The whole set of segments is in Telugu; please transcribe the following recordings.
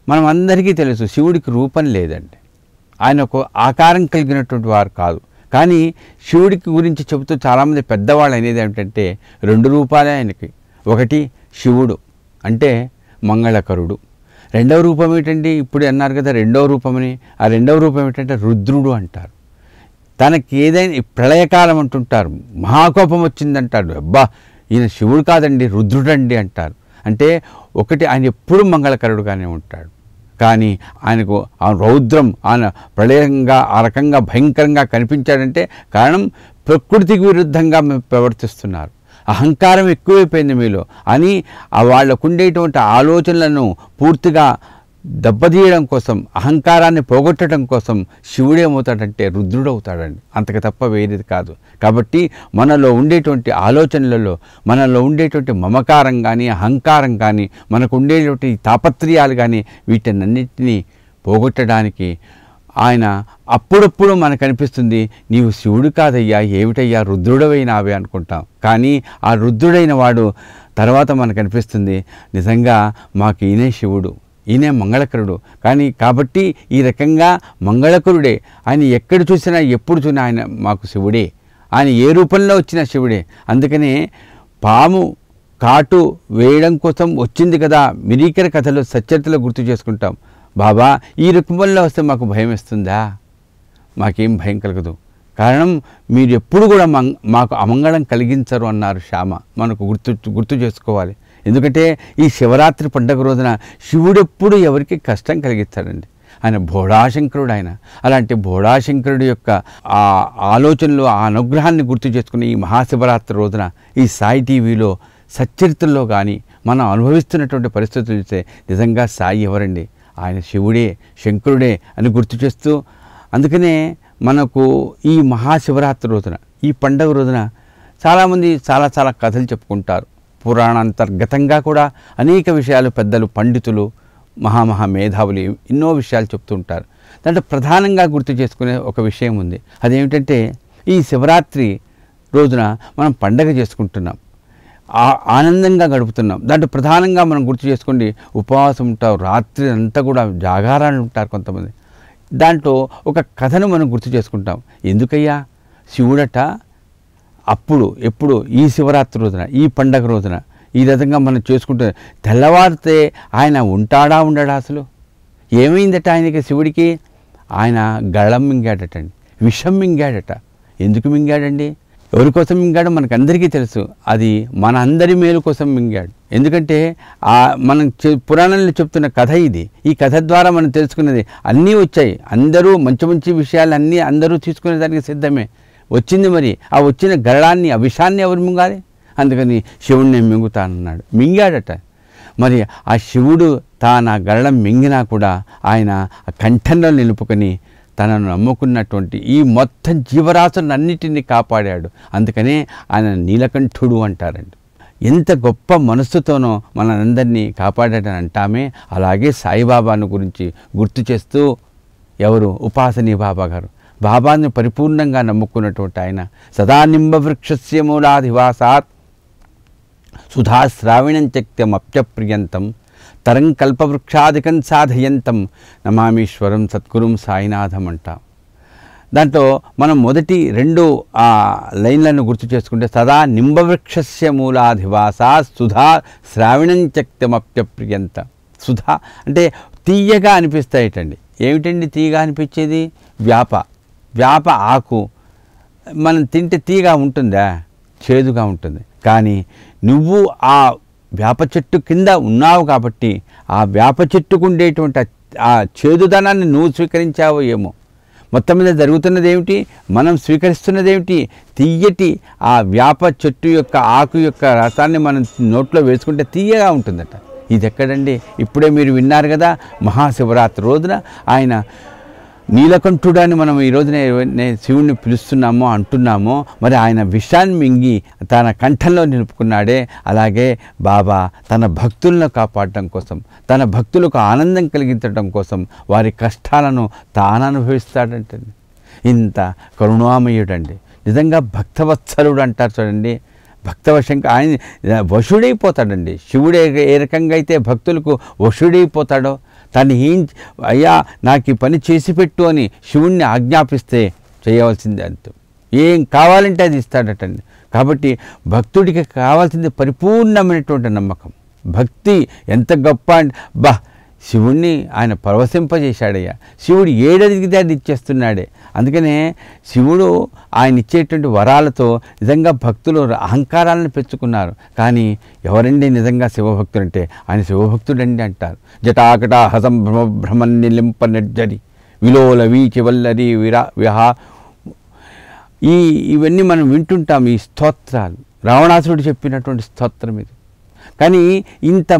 మనం అందరికీ తెలుసు శివుడికి రూపం లేదండి. ఆయన ఒక ఆకారం కలిగినటువంటి వారు కాదు. కానీ శివుడికి గురించి చెబుతూ చాలామంది పెద్దవాళ్ళు అనేది ఏమిటంటే 2 రూపాలే ఆయనకి. ఒకటి శివుడు అంటే మంగళకరుడు. రెండవ రూపం ఏంటండి, ఇప్పుడు అన్నారు కదా రెండవ రూపమని. ఆ రెండవ రూపం ఏంటంటే రుద్రుడు అంటారు. తనకి ఏదైనా ప్రళయకాలం అంటుంటారు, మహాకోపం వచ్చిందంటారు. అబ్బా ఈయన శివుడు కాదండి రుద్రుడండి అంటారు. అంటే ఒకటి ఆయన ఎప్పుడు మంగళకరుడుగానే ఉంటాడు. కానీ ఆయనకు ఆ రౌద్రం ఆయన ప్రళయంగా ఆ రకంగా భయంకరంగా కనిపించాడంటే కారణం ప్రకృతికి విరుద్ధంగా ప్రవర్తిస్తున్నారు, అహంకారం ఎక్కువైపోయింది మీలో అని వాళ్ళకు ఉండేటువంటి ఆలోచనలను పూర్తిగా దెబ్బతీయడం కోసం, అహంకారాన్ని పోగొట్టడం కోసం శివుడేమవుతాడంటే రుద్రుడవుతాడండి. అంతకు తప్ప వేరేది కాదు. కాబట్టి మనలో ఉండేటువంటి ఆలోచనలలో, మనలో ఉండేటువంటి మమకారం కానీ, అహంకారం కానీ, మనకు ఉండేటువంటి తాపత్రయాలు కానీ వీటన్నిటినీ పోగొట్టడానికి ఆయన అప్పుడప్పుడు మనకు అనిపిస్తుంది నీవు శివుడు కాదయ్యా, ఏమిటయ్యా రుద్రుడవైనావే అనుకుంటాం. కానీ ఆ రుద్రుడైన వాడు తర్వాత మనకు అనిపిస్తుంది నిజంగా మాకు ఈయనే శివుడు, ఈయనే మంగళకరుడు. కానీ కాబట్టి ఈ రకంగా మంగళకరుడే. ఆయన ఎక్కడ చూసినా ఎప్పుడు చూసినా ఆయన మాకు శివుడే, ఆయన ఏ రూపంలో వచ్చినా శివుడే. అందుకనే పాము కాటు వేయడం కోసం వచ్చింది కదా మిరీకర కథలు సచ్చరితలో గుర్తు చేసుకుంటాం. బాబా ఈ రూపంలో వస్తే మాకు భయం వేస్తుందా? మాకేం భయం కలగదు. కారణం మీరు ఎప్పుడు కూడా మాకు అమంగళం కలిగించరు అన్నారు శ్యామ. మనకు గుర్తు చేసుకోవాలి. ఎందుకంటే ఈ శివరాత్రి పండుగ రోజున శివుడెప్పుడు ఎవరికి కష్టం కలిగిస్తాడండి. ఆయన భోళాశంకరుడు. ఆయన అలాంటి భోళాశంకరుడు యొక్క ఆ ఆలోచనలు, ఆ అనుగ్రహాన్ని గుర్తు చేసుకుని ఈ మహాశివరాత్రి రోజున ఈ సాయి టీవీలో సచ్చరిత్రలో కానీ మనం అనుభవిస్తున్నటువంటి పరిస్థితులు చూస్తే నిజంగా సాయి ఎవరండి, ఆయన శివుడే, శంకరుడే అని గుర్తు చేస్తూ, అందుకనే మనకు ఈ మహాశివరాత్రి రోజున, ఈ పండుగ రోజున చాలామంది చాలా కథలు చెప్పుకుంటారు. పురాణాంతర్గతంగా కూడా అనేక విషయాలు పెద్దలు, పండితులు, మేధావులు ఎన్నో విషయాలు చెప్తుంటారు. దాంట్లో ప్రధానంగా గుర్తు చేసుకునే ఒక విషయం ఉంది. అదేమిటంటే ఈ శివరాత్రి రోజున మనం పండగ చేసుకుంటున్నాం, ఆనందంగా గడుపుతున్నాం. దాంట్లో ప్రధానంగా మనం గుర్తు చేసుకోండి ఉపవాసం ఉంటారు, రాత్రి అంతా కూడా జాగారాలు ఉంటారు కొంతమంది. దాంట్లో ఒక కథను మనం గుర్తు చేసుకుంటాం. ఎందుకయ్యా శివుడట ఎప్పుడు ఈ శివరాత్రి రోజున, ఈ పండగ రోజున ఈ విధంగా మనం చేసుకుంటే తెల్లవారితే ఆయన ఉంటాడా ఉండడా? అసలు ఏమైందట ఆయనకి శివుడికి? ఆయన గళం మింగాడటండి, విషం మింగాడట. ఎందుకు మింగాడండి? ఎవరి కోసం మింగాడో మనకు అందరికీ తెలుసు. అది మన అందరి మేలు కోసం మింగాడు. ఎందుకంటే మనం పురాణంలో చెప్తున్న కథ ఇది. ఈ కథ ద్వారా మనం తెలుసుకున్నది అన్నీ వచ్చాయి. అందరూ మంచి విషయాలు అన్నీ అందరూ తీసుకునేదానికి సిద్ధమే. వచ్చింది మరి ఆ వచ్చిన గరళాన్ని, ఆ విషాన్ని ఎవరు మింగాలి? అందుకని శివుడిని మింగుతానన్నాడు. మింగాడట. మరి ఆ శివుడు తాను ఆ గరళం మింగినా కూడా ఆయన ఆ కంఠంలో నిలుపుకొని తనను నమ్ముకున్నటువంటి ఈ మొత్తం జీవరాశులన్నిటినీ కాపాడాడు. అందుకనే ఆయన నీలకంఠుడు అంటారండి. ఎంత గొప్ప మనస్సుతోనో మనందరినీ కాపాడాడని అంటామే. అలాగే సాయిబాబాను గురించి గుర్తు చేస్తూ ఎవరు ఉపాసనీ బాబా గారు, బాబాను పరిపూర్ణంగా నమ్ముకున్నటువంటి ఆయన సదా నింబవృక్షస్య మూలాధివాసాత్ సుధాశ్రావిణం చక్త్యమప్యప్రియంతం తరం కల్పవృక్షాదికం సాధయంతం నమామీశ్వరం సద్గురుం సాయినాథం అంటాం. దాంట్లో మనం మొదటి 2 లైన్లను గుర్తు చేసుకుంటే సదా నింబవృక్షస్య మూలాధివాసా సుధా శ్రావిణం చక్త్యమప్యప్రియంత. సుధా అంటే తీయగా అనిపిస్తాయిటండి. ఏమిటండి తీయగా అనిపించేది? వేప ఆకు మనం తింటే తీయగా ఉంటుందా? చేదుగా ఉంటుంది. కానీ నువ్వు ఆ వేప చెట్టు కింద ఉన్నావు కాబట్టి ఆ వేప చెట్టుకు ఉండేటువంటి ఆ చేదుదనాన్ని నువ్వు స్వీకరించావో ఏమో. మొత్తం మీద జరుగుతున్నది ఏమిటి? మనం స్వీకరిస్తున్నది ఏమిటి? తియ్యటి ఆ వేప చెట్టు యొక్క ఆకు యొక్క రసాన్ని మనం నోట్లో వేసుకుంటే తీయగా ఉంటుందట. ఇది ఎక్కడండి? ఇప్పుడే మీరు విన్నారు కదా, మహాశివరాత్రి రోజున ఆయన నీలకంఠుడు అని మనం ఈ రోజునే శివుణ్ణి పిలుస్తున్నామో అంటున్నామో, మరి ఆయన విషాన్ని మింగి తన కంఠంలో నిలుపుకున్నాడే. అలాగే బాబా తన భక్తులను కాపాడటం కోసం, తన భక్తులకు ఆనందం కలిగించడం కోసం వారి కష్టాలను తాను అనుభవిస్తాడంటండి. ఇంత కరుణామయుడండి. నిజంగా భక్తవత్సలుడు అంటారు చూడండి. భక్తవశంగా ఆయన వశుడైపోతాడండి. శివుడే ఏ రకంగా అయితే భక్తులకు వశుడైపోతాడో తను అయ్యా నాకు ఈ పని చేసి పెట్టు అని శివుణ్ణి ఆజ్ఞాపిస్తే చేయవలసిందే అంతే. ఏం కావాలంటే అది ఇస్తాడటండి. కాబట్టి భక్తుడికి కావాల్సింది పరిపూర్ణమైనటువంటి నమ్మకం. భక్తి ఎంత గొప్ప అంటే శివుణ్ణి ఆయన పరవశింపజేశాడయ్యా. శివుడు ఏడదిగితే అది ఇచ్చేస్తున్నాడే. అందుకనే శివుడు ఆయన ఇచ్చేటువంటి వరాలతో నిజంగా భక్తులు అహంకారాలను పెంచుకున్నారు. కానీ ఎవరండి నిజంగా శివభక్తుడు అంటే? ఆయన శివభక్తుడండి అంటారు. జటాకట హసం భ్రమన్నిలింప నిర్జరి విలోల వీచి వల్లరి విహా ఇవన్నీ మనం వింటుంటాం. ఈ స్తోత్రాలు రావణాసురుడు చెప్పినటువంటి స్తోత్రం ఇది. కానీ ఇంత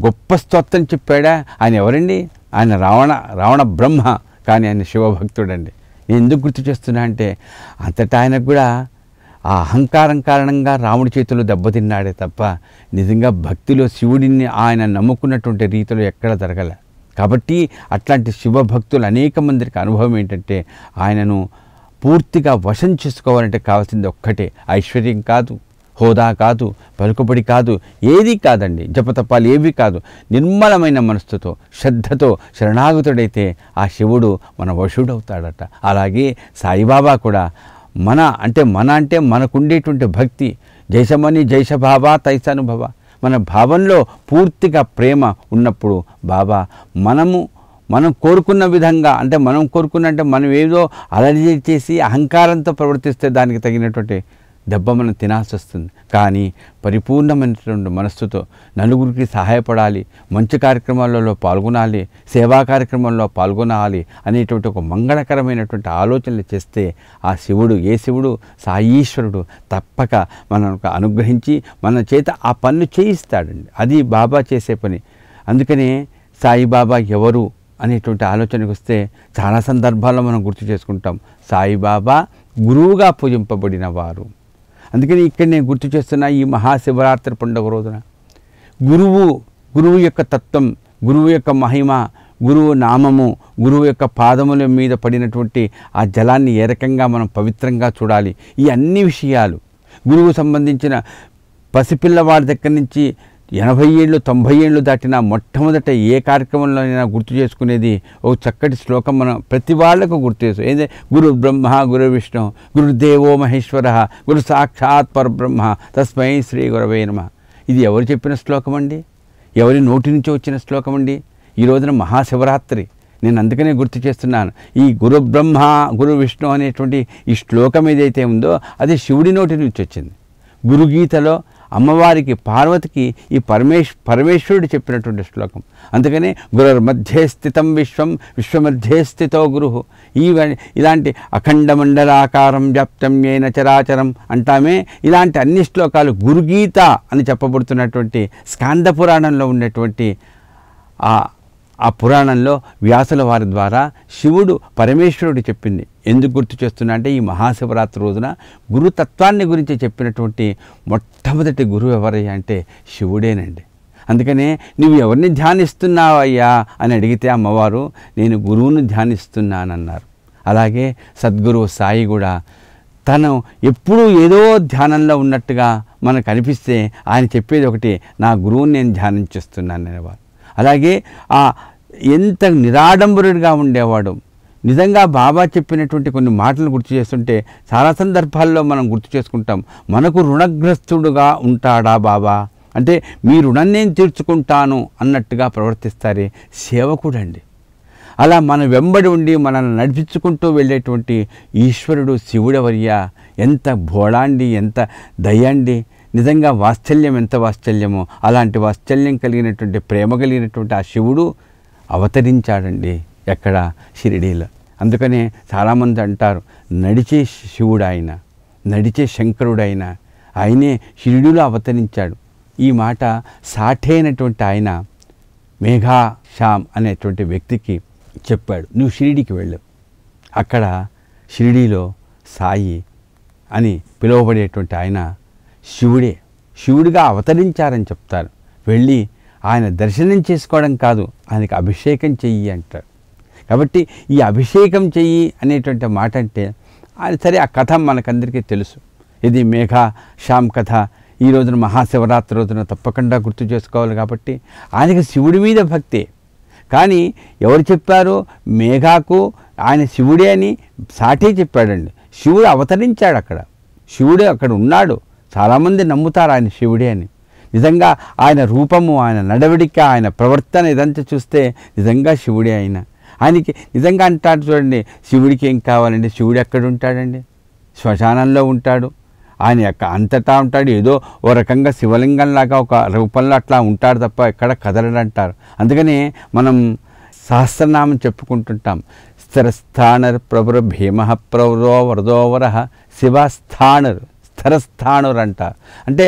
గొప్ప స్తోత్రం చెప్పాడా? ఆయన ఎవరండి? ఆయన రావణ బ్రహ్మ, కానీ ఆయన శివభక్తుడండి. నేను ఎందుకు గుర్తు చేస్తున్నా అంటే అంతటా ఆయనకు కూడా ఆ అహంకారం కారణంగా రాముడి చేతిలో దెబ్బతిన్నాడే తప్ప నిజంగా భక్తిలో శివుడిని ఆయన నమ్ముకున్నటువంటి రీతిలో ఎక్కడ జరగలే. కాబట్టి అట్లాంటి శివభక్తులు అనేక మందికి అనుభవం ఏంటంటే ఆయనను పూర్తిగా వశం చేసుకోవాలంటే కావాల్సింది ఒక్కటే, ఐశ్వర్యం కాదు, హోదా కాదు, పలుకుబడి కాదు, ఏదీ కాదండి, జపతపాలు ఏవి కాదు. నిర్మలమైన మనస్సుతో శ్రద్ధతో శరణాగతుడైతే ఆ శివుడు మన వశుడవుతాడట. అలాగే సాయిబాబా కూడా అంటే మనకుండేటువంటి భక్తి జైసమని జైసభావ తైసానుభవ, మన భావంలో పూర్తిగా ప్రేమ ఉన్నప్పుడు బాబా మనం కోరుకున్న విధంగా మనం ఏదో అలర్జీ చేసి అహంకారంతో ప్రవర్తిస్తే దానికి తగినటువంటి దెబ్బ మనం తినాల్సి వస్తుంది. కానీ పరిపూర్ణమైనటువంటి మనస్సుతో నలుగురికి సహాయపడాలి, మంచి కార్యక్రమాలలో పాల్గొనాలి, సేవా కార్యక్రమంలో పాల్గొనాలి అనేటువంటి ఒక మంగళకరమైనటువంటి ఆలోచనలు చేస్తే ఆ శివుడు, ఏ శివుడు, సాయీశ్వరుడు తప్పక మనకు అనుగ్రహించి మన చేత ఆ పనులు చేయిస్తాడండి. అది బాబా చేసే పని. అందుకనే సాయిబాబా ఎవరు అనేటువంటి ఆలోచనకు వస్తే చాలా సందర్భాల్లో మనం గుర్తు చేసుకుంటాం. సాయిబాబా గురువుగా పూజింపబడిన వారు. అందుకని ఇక్కడ నేను గుర్తు చేస్తున్న ఈ మహాశివరాత్రి పండుగ రోజున గురువు యొక్క తత్వం, గురువు యొక్క మహిమ, గురువు నామము, గురువు యొక్క పాదముల మీద పడినటువంటి ఆ జలాన్ని ఏ రకంగా మనం పవిత్రంగా చూడాలి, ఈ అన్ని విషయాలు గురువు సంబంధించిన పసిపిల్లవాడి దగ్గర నుంచి 80 ఏళ్ళు 90 ఏళ్ళు దాటినా మొట్టమొదట ఏ కార్యక్రమంలోనైనా గుర్తు చేసుకునేది ఒక చక్కటి శ్లోకం. మనం ప్రతి వాళ్ళకు గుర్తు చేస్తాం. ఏంటంటే గురు బ్రహ్మ గురు విష్ణు గురుదేవో మహేశ్వర గురు సాక్షాత్ పరబ్రహ్మ తస్మై శ్రీ గురవే నమః. ఇది ఎవరు చెప్పిన శ్లోకం అండి? ఎవరి నోటి నుంచి వచ్చిన శ్లోకం అండి? ఈ రోజున మహాశివరాత్రి. నేను అందుకనే గుర్తు చేస్తున్నాను. ఈ గురు బ్రహ్మ గురు విష్ణు అనేటువంటి ఈ శ్లోకం ఏదైతే ఉందో అది శివుడి నోటి నుంచి వచ్చింది. గురుగీతలో అమ్మవారికి పార్వతికి ఈ పరమేశ్వరుడు చెప్పినటువంటి శ్లోకం. అందుకనే గురుర్మధ్యే స్థితం విశ్వమధ్యే స్థితో గురు. ఇలాంటి అఖండ మండలాకారం వ్యాప్తం ఏన చరాచరం అంటామే. ఇలాంటి అన్ని శ్లోకాలు గురుగీత అని చెప్పబడుతున్నటువంటి స్కాంద పురాణంలో ఉన్నటువంటి ఆ పురాణంలో వ్యాసుల వారి ద్వారా శివుడు పరమేశ్వరుడు చెప్పింది. ఎందుకు గుర్తు చేస్తున్నా అంటే ఈ మహాశివరాత్రి రోజున గురుతత్వాన్ని గురించి చెప్పినటువంటి మొట్టమొదటి గురువు ఎవరయ్యా అంటే శివుడేనండి. అందుకనే నువ్వు ఎవరిని ధ్యానిస్తున్నావయ్యా అని అడిగితే అమ్మవారు నేను గురువును ధ్యానిస్తున్నానన్నారు. అలాగే సద్గురువు సాయి కూడా తను ఎప్పుడూ ఏదో ధ్యానంలో ఉన్నట్టుగా మనకు అనిపిస్తే ఆయన చెప్పేది ఒకటి, నా గురువుని నేను ధ్యానం చేస్తున్నాను అనేవారు. అలాగే ఎంత నిరాడంబరుడిగా ఉండేవాడు. నిజంగా బాబా చెప్పినటువంటి కొన్ని మాటలు గుర్తు చేస్తుంటే చాలా సందర్భాల్లో మనం గుర్తు చేసుకుంటాం. మనకు రుణగ్రస్తుడుగా ఉంటాడా బాబా అంటే మీ రుణం నేను తీర్చుకుంటాను అన్నట్టుగా ప్రవర్తిస్తారే సేవకుడండి. అలా మన వెంబడి ఉండి మనల్ని నడిపించుకుంటూ వెళ్ళేటువంటి ఈశ్వరుడు శివుడవర్య ఎంత భోళాండి, ఎంత దయండి. నిజంగా వాత్సల్యం ఎంత వాత్సల్యమో అలాంటి వాత్సల్యం కలిగినటువంటి ప్రేమ కలిగినటువంటి ఆ శివుడు అవతరించాడండి ఎక్కడ? షిరిడీలో. అందుకనే చాలామంది అంటారు నడిచే శివుడు ఆయన, నడిచే శంకరుడు ఆయనే షిరిడీలో అవతరించాడు. ఈ మాట సాఠైనటువంటి ఆయన మేఘా శ్యామ్ అనేటువంటి వ్యక్తికి చెప్పాడు, నువ్వు షిరిడీకి వెళ్ళావు, అక్కడ షిరిడీలో సాయి అని పిలువబడేటువంటి ఆయన శివుడిగా అవతరించారని చెప్తారు. వెళ్ళి ఆయన దర్శనం చేసుకోవడం కాదు, ఆయనకి అభిషేకం చెయ్యి అంటారు. కాబట్టి ఈ అభిషేకం చెయ్యి అనేటువంటి మాట అంటే సరే ఆ కథ మనకందరికీ తెలుసు. ఇది మేఘా శ్యామ్ కథ. ఈ రోజున మహాశివరాత్రి రోజున తప్పకుండా గుర్తు చేసుకోవాలి. కాబట్టి ఆయనకి శివుడి మీద భక్తి. కానీ ఎవరు చెప్పారు? మేఘాకు ఆయన శివుడే అని సాటి చెప్పాడండి. శివుడు అవతరించాడు అక్కడ, శివుడే అక్కడ ఉన్నాడు. చాలామంది నమ్ముతారు ఆయన శివుడే అని. నిజంగా ఆయన రూపము, ఆయన నడవడిక, ఆయన ప్రవర్తన ఇదంతా చూస్తే నిజంగా శివుడే ఆయనకి నిజంగా అంటాడు చూడండి, శివుడికి ఏం కావాలండి? శివుడు ఎక్కడ ఉంటాడండి? శ్మశానంలో ఉంటాడు. ఆయన అంతటా ఉంటాడు. ఏదో ఓ రకంగా శివలింగంలాగా ఒక రూపంలో అట్లా ఉంటాడు తప్ప ఎక్కడ కదలడంటారు. అందుకని మనం సహస్రనామం చెప్పుకుంటుంటాం. స్థిరస్థానర్ ప్రభుర భీమ ప్రవరో వరదోవర శివస్థానర్, స్థిరస్థానుర్ అంటారు. అంటే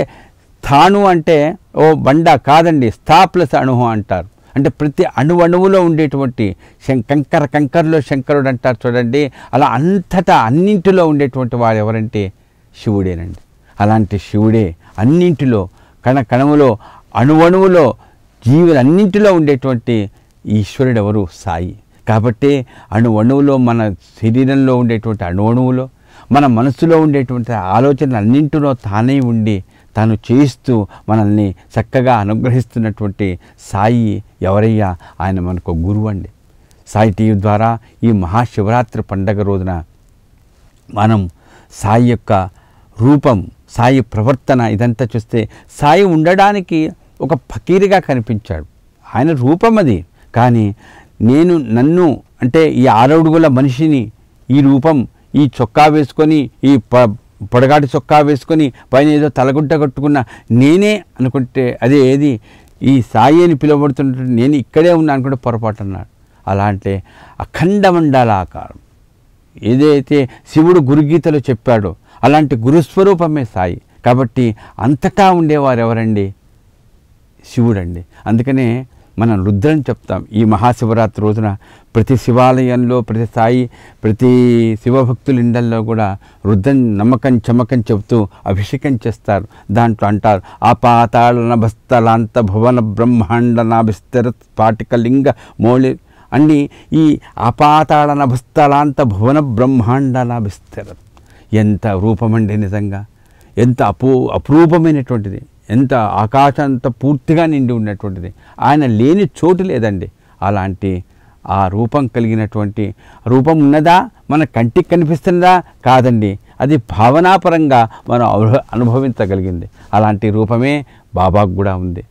స్థాను అంటే ఓ బండ కాదండి, స్థా ప్లస్ అణువు అంటారు. అంటే ప్రతి అణువులో ఉండేటువంటి కంకరలో శంకరుడు అంటారు చూడండి. అలా అంతటా అన్నింటిలో ఉండేటువంటి వాడు ఎవరంటే శివుడేనండి. అలాంటి శివుడే అన్నింటిలో, కణకణములో, అణువణువులో, జీవులన్నింటిలో ఉండేటువంటి ఈశ్వరుడు ఎవరు? సాయి. కాబట్టి అణువణువులో, మన శరీరంలో ఉండేటువంటి అణువణువులో, మన మనసులో ఉండేటువంటి ఆలోచనలు అన్నింటిలో తానే ఉండి తాను చేయిస్తూ మనల్ని చక్కగా అనుగ్రహిస్తున్నటువంటి సాయి ఎవరయ్యా? ఆయన మనకు గురువు అండి. సాయి టీవీ ద్వారా ఈ మహాశివరాత్రి పండగ రోజున మనం సాయి యొక్క రూపం, సాయి ప్రవర్తన ఇదంతా చూస్తే సాయి ఉండడానికి ఒక ఫకీరుగా కనిపించాడు. ఆయన రూపం అది. కానీ నన్ను అంటే ఈ 6 అడుగుల మనిషిని, ఈ రూపం, ఈ చొక్కా వేసుకొని, ఈ పొడగాటి చొక్కా వేసుకొని పైన ఏదో తలగుడ్డ కట్టుకున్న నేనే అనుకుంటే అదే ఏది ఈ సాయి అని పిలువబడుతున్నట్టు నేను ఇక్కడే ఉన్నా అనుకుంటే పొరపాటు అన్నాడు. అలా అంటే అఖండ మండలాకారం ఏదైతే శివుడు గురుగీతలో చెప్పాడో అలాంటి గురుస్వరూపమే సాయి. కాబట్టి అంతటా ఉండేవారు ఎవరండి? శివుడండి. అందుకనే మనం రుద్రం చెప్తాం. ఈ మహాశివరాత్రి రోజున ప్రతి శివాలయంలో, ప్రతి శివభక్తుల ఇండల్లో కూడా రుద్రం నమ్మకం చమకం చెబుతూ అభిషేకం చేస్తారు. దాంట్లో అంటారు, ఆపాతాళ నభస్థలాంత భువన బ్రహ్మాండ నాభిస్తర స్ఫాటికలింగ మౌళి అన్ని ఈ ఆపాతాళ నభస్థలాంత భువన బ్రహ్మాండ నాభిస్తర. ఎంత రూపమండి నిజంగా, ఎంత అపురూపమైనటువంటిది, ఎంత ఆకాశంతో పూర్తిగా నిండి ఉన్నటువంటిది. ఆయన లేని చోటు లేదండి. అలాంటి ఆ రూపం కలిగినటువంటి రూపం ఉన్నదా? మన కంటికి కనిపిస్తుందా? కాదండి, అది భావనాపరంగా మనం అనుభవించగలిగింది. అలాంటి రూపమే బాబాకు కూడా ఉంది.